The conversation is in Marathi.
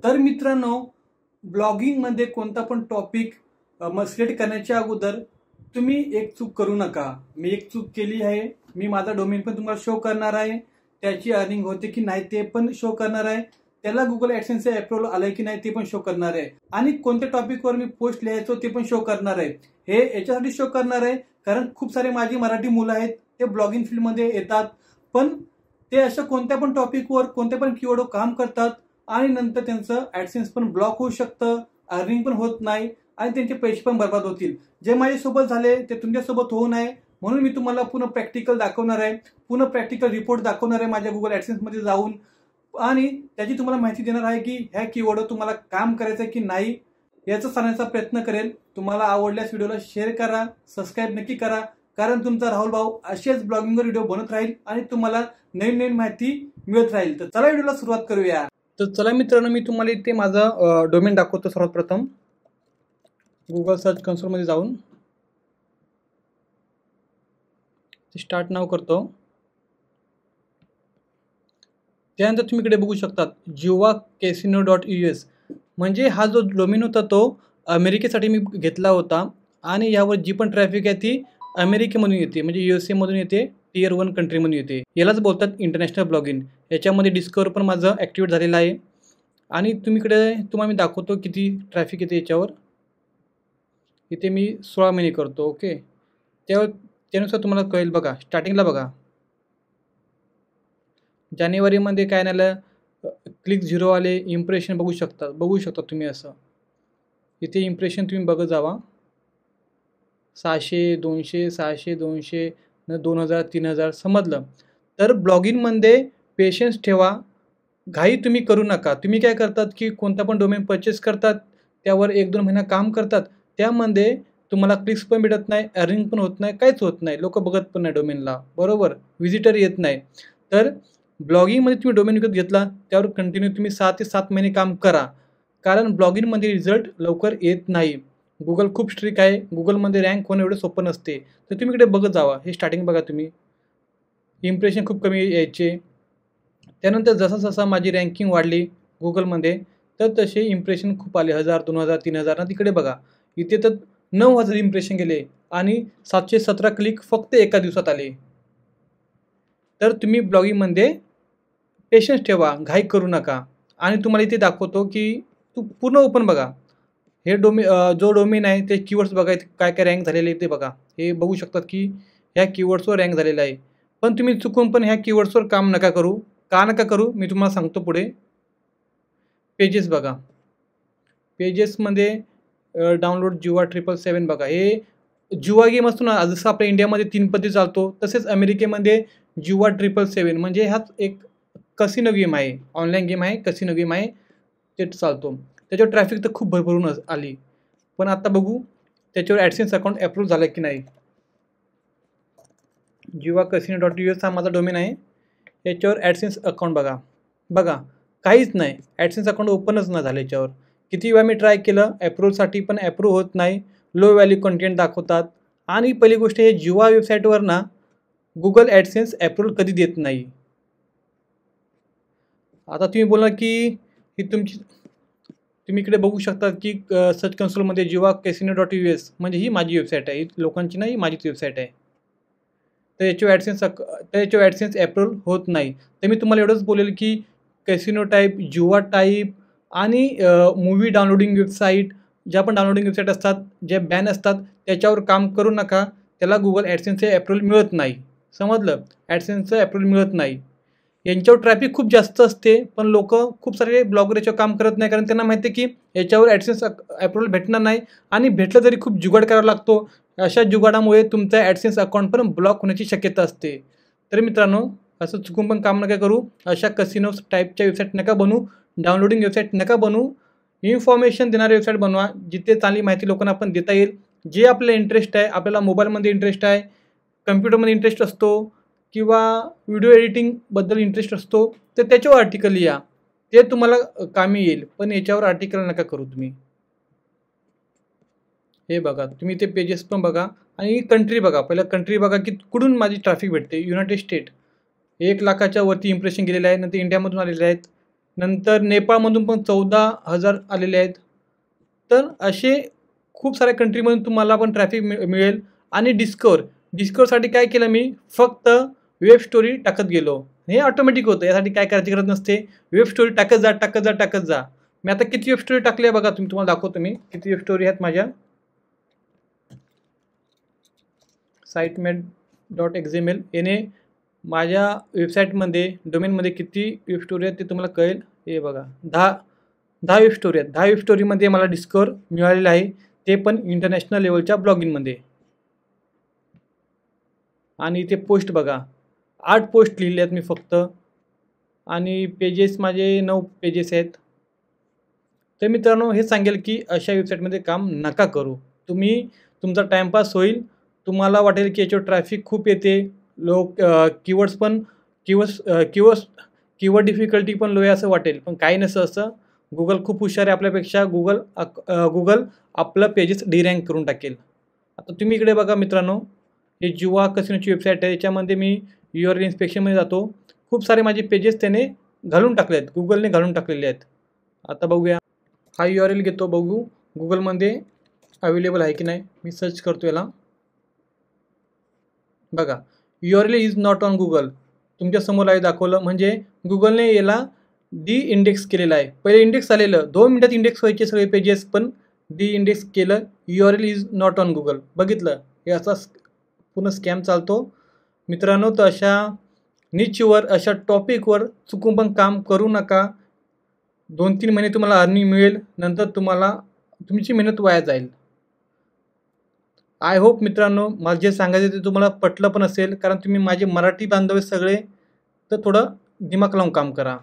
तर मित्रांनो, ब्लॉगिंगमध्ये कोणता पण टॉपिक सिलेक्ट करण्याच्या अगोदर तुम्ही एक चूक करू नका. मी एक चूक केली आहे. मी माझा डोमेन पण तुम्हाला शो करणार आहे. त्याची अर्निंग होते की नाही ते पण शो करणार आहे. त्याला गुगल ऍडसेन्सचे अप्रूव्हल आलंय की नाही ते पण शो करणार आहे. आणि कोणत्या टॉपिकवर मी पोस्ट लिहायचो ते पण शो करणार आहे. हे याच्यासाठी शो करणार आहे कारण खूप सारे माझी मराठी मुलं आहेत, ते ब्लॉगिंग फील्डमध्ये येतात, पण ते अशा कोणत्या पण टॉपिकवर कोणत्या पण कीवर्डवर काम करतात आणि नंतर त्यांचं ऍडसेन्स पण ब्लॉक होऊ शकतं, अर्निंग पण होत नाही आणि त्यांचे पैसे पण बर्बाद होतील. जे माझ्यासोबत झाले ते तुमच्यासोबत होऊ नये म्हणून मी तुम्हाला पूर्ण प्रॅक्टिकल दाखवणार आहे, पूर्ण प्रॅक्टिकल रिपोर्ट दाखवणार आहे माझ्या गुगल ऍडसेन्स मध्ये जाऊन, आणि त्याची तुम्हाला माहिती देणार आहे की ह्या कीवर्डवर तुम्हाला काम करायचं की नाही याचा सांगण्याचा प्रयत्न करेल. तुम्हाला आवडल्यास व्हिडिओला शेअर करा, सबस्क्राईब नक्की करा, कारण तुमचा राहुल भाऊ असेच ब्लॉगिंगवर व्हिडिओ बनत राहील आणि तुम्हाला नवीन नवीन माहिती मिळत राहील. तर चला व्हिडिओला सुरुवात करूया. तर चला मित्रांनो, मी तुम्हाला इथे माझा डोमेन दाखवतो. सर्वात प्रथम गुगल सर्च कन्सोल मध्ये जाऊन स्टार्ट नाव करतो. त्यानंतर तुम्ही इकडे बघू शकतात JuvaCasino.us, म्हणजे हा जो डोमेन होता तो अमेरिकेसाठी मी घेतला होता आणि यावर जी पण ट्रॅफिक आहे ती अमेरिकेमधून येते, म्हणजे USA मधून येते, Tier 1 कंट्रीमधून येते. यालाच बोलतात इंटरनॅशनल ब्लॉगिंग. याच्यामध्ये डिस्कवर पण माझं ॲक्टिवेट झालेलं आहे आणि तुम्हाला मी दाखवतो किती ट्रॅफिक येते याच्यावर. इथे मी 16 महिने करतो. ओके, त्यानुसार तुम्हाला कळेल. बघा स्टार्टिंगला बघा, जानेवारीमध्ये काय झालं, क्लिक 0 आले, इम्प्रेशन बघू शकता तुम्ही. असं इथे इम्प्रेशन तुम्ही बघत जावा. 600, 200, 600, 200, 2000, 3000, समजलं. तर ब्लॉगिंगमध्ये पेशन्स ठेवा, घाई तुम्ही करू नका. तुम्ही काय करतात की कोणता पण डोमेन परचेस करतात, त्यावर 1-2 महिना काम करतात, त्यामध्ये तुम्हाला क्लिक्स पण भेटत नाही, अर्निंग पण होत नाही, काहीच होत नाही, लोक बघत पण नाही डोमेनला, बरोबर, व्हिजिटर येत नाही. तर ब्लॉगिंगमध्ये तुम्ही डोमेन विकत घेतला त्यावर कंटिन्यू तुम्ही 6 ते 7 महिने काम करा, कारण ब्लॉगिंगमध्ये रिझल्ट लवकर येत नाही. गुगल खूप स्ट्रिक्ट आहे, गुगलमध्ये रँक होणं एवढं सोपं नसते. तर तुम्ही इकडे बघत जावा. हे स्टार्टिंग बघा तुम्ही, इम्प्रेशन खूप कमी यायचे. त्यानंतर जसा माझी रँकिंग वाढली गुगलमध्ये तर तसे इम्प्रेशन खूप आले, 1000, 2000, 3000. ना तिकडे बघा, इथे तर 9000 इम्प्रेशन गेले आणि 717 क्लिक फक्त एका दिवसात आले. तर तुम्ही ब्लॉगिंगमध्ये पेशन्स ठेवा, घाई करू नका. आणि तुम्हाला इथे दाखवतो की पूर्ण ओपन बघा. हे जो डोमेन आहे ते कीवर्ड्स बघा, काय काय रँक झालेले ते बघा. हे बघू शकतात की ह्या कीवर्ड्सवर रँक झालेला आहे. पण तुम्ही चुकून पण ह्या कीवर्ड्सवर काम नका करू. का नका करू मी तुम्हाला सांगतो पुढे. पेजेस बघा, पेजेसमध्ये डाउनलोड जुवा 777 बघा. हे जुवा गेम असतो ना, जसं आपल्या इंडियामध्ये 3 पत्ती चालतो, तसेच अमेरिकेमध्ये जुवा 777 म्हणजे हाच एक कसिनो गेम आहे, ऑनलाईन गेम आहे, कसिनो गेम आहे, ते चालतो. त्याच्यावर ट्रॅफिक तर खूप भरभरून आली. पण आता बघू त्याच्यावर ॲडसेन्स अकाउंट अप्रूव्ह झालं की नाही. JuvaCasino.us हा माझा डोमेन आहे. याच्यावर ॲडसेन्स अकाउंट बघा काहीच नाही, ॲडसेन्स अकाउंट ओपनच नाही झालं याच्यावर. किती वेळा मी ट्राय केलं अप्रूव्हसाठी, पण अप्रूव्ह होत नाही, लो व्हॅल्यू कंटेंट दाखवतात. आणि पहिली गोष्ट, हे जुवा वेबसाईटवर ना गुगल ॲडसेन्स अप्रूव्हल कधी देत नाही. आता तुम्ही बोला की ही तुम्ही इकडे बघू शकता की सर्च कन्सोलमध्ये JuvaCasino.us म्हणजे ही माझी वेबसाईट आहे, ही लोकांची नाही, माझीच वेबसाईट आहे. तर याच्यावर ॲडसेन्स अप्रूव्हल होत नाही. तर मी तुम्हाला एवढंच बोलेल की कॅसिनो टाईप, जुवा टाईप आणि मूव्ही डाउनलोडिंग वेबसाईट, ज्या पण डाउनलोडिंग वेबसाईट असतात, ज्या बॅन असतात, त्याच्यावर काम करू नका. त्याला गुगल ॲडसेन्सचे अप्रूव्हल मिळत नाही. समजलं, ॲडसेन्सचं अप्रूव्हल मिळत नाही. यांच्यावर ट्रॅफिक खूप जास्त असते, पण लोक खूप सारे ब्लॉगर याच्यावर काम करत नाही, कारण त्यांना माहिती आहे की याच्यावर ॲडसेन्स अप्रूव्हल भेटणार नाही आणि भेटलं तरी खूप जुगाड करावा लागतो. अशा जुगाडामुळे तुमचा ॲडसेन्स अकाउंट पण ब्लॉक होण्याची शक्यता असते. तर मित्रांनो, असं चुकून पण काम नका करू. अशा कसिनो टाईपच्या वेबसाईट नका बनवू, डाउनलोडिंग वेबसाईट नका बनवू. इन्फॉर्मेशन देणारी वेबसाईट बनवा, जिथे चांगली माहिती लोकांना आपण देता येईल. जे आपल्याला इंटरेस्ट आहे, आपल्याला मोबाईलमध्ये इंटरेस्ट आहे, कम्प्युटरमध्ये इंटरेस्ट असतो किंवा व्हिडिओ एडिटिंगबद्दल इंटरेस्ट असतो, तर त्याच्यावर आर्टिकल लिहा, ते तुम्हाला कामी येईल. पण याच्यावर आर्टिकल नका करू तुम्ही. हे बघा तुम्ही ते पेजेस पण बघा आणि कंट्री बघा. पहिलं कंट्री बघा की कुठून माझी ट्रॅफिक भेटते. युनायटेड स्टेट 1 लाखाच्या वरती इम्प्रेशन गेलेले आहे, नंतर इंडियामधून आलेले आहेत. नंतर नेपाळमधून पण 14,000 आलेले आहेत. तर असे खूप साऱ्या कंट्रीमधून तुम्हाला पण ट्रॅफिक मिळेल. आणि डिस्कवरसाठी काय केलं मी, फक्त वेब स्टोरी टाकत गेलो. हे ऑटोमॅटिक होतं, यासाठी काय करायची गरज नसते. वेब स्टोरी टाकत जा, टाकत जा, टाकत जा. मी आता किती वेब स्टोरी टाकली आहे बघा, तुम्हाला दाखवतो मी किती वेब स्टोरी आहेत माझ्या sitemed.xml याने माझ्या वेबसाईटमध्ये डोमेनमध्ये किती वेब स्टोरी आहेत ते तुम्हाला कळेल. हे बघा 10 वेब स्टोरी आहेत. 10 वेब स्टोरीमध्ये मला डिस्कवर मिळालेलं आहे, ते पण इंटरनॅशनल लेवलच्या ब्लॉगिंगमध्ये. आणि इथे पोस्ट बघा, 8 पोस्ट लिहिले आहेत मी फक्त. आणि पेजेस माझे 9 पेजेस आहेत. तर मित्रांनो हे सांगेल की अशा वेबसाईटमध्ये काम नका करू. तुमचा टाईमपास होईल. तुम्हाला वाटेल की याच्यावर ट्रॅफिक खूप येते, कीवर्ड डिफिकल्टी पण लो आहे असं वाटेल, पण काही नसतं असं. गुगल खूप हुशार आहे आपल्यापेक्षा. गुगल आपलं पेजेस डिरँक करून टाकेल. आता तुम्ही इकडे बघा मित्रांनो, हे जुवा कसिनोची वेबसाईट आहे. याच्यामध्ये मी URL इन्स्पेक्शनमध्ये जातो. खूप सारे माझे पेजेस त्याने घालून टाकले आहेत, गुगलने घालून टाकलेले आहेत. आता बघूया, हा URL घेतो, बघू गुगलमध्ये अवेलेबल आहे की नाही. मी सर्च करतो याला. बघा, URL is not on Google. तुमच्यासमोर आहे दाखवलं, म्हणजे गुगलने याला इंडेक्स केलेलं आहे. पहिले इंडेक्स आलेलं 2 मिनिटात इंडेक्स व्हायचे सगळे पेजेस, पण इंडेक्स केलं. URL is not on Google. बघितलं, हे असा पूर्ण स्कॅम चालतो मित्रांनो. तर अशा निचवर, अशा टॉपिकवर चुकून पण काम करू नका. 2-3 महिने तुम्हाला अर्निंग मिळेल, नंतर तुमची मेहनत वाया जाईल. आय होप मित्रांनो मला जे सांगायचं ते तुम्हाला पटलं पण असेल, कारण तुम्ही माझे मराठी बांधव सगळे. तर थोडं दिमाग लावून काम करा.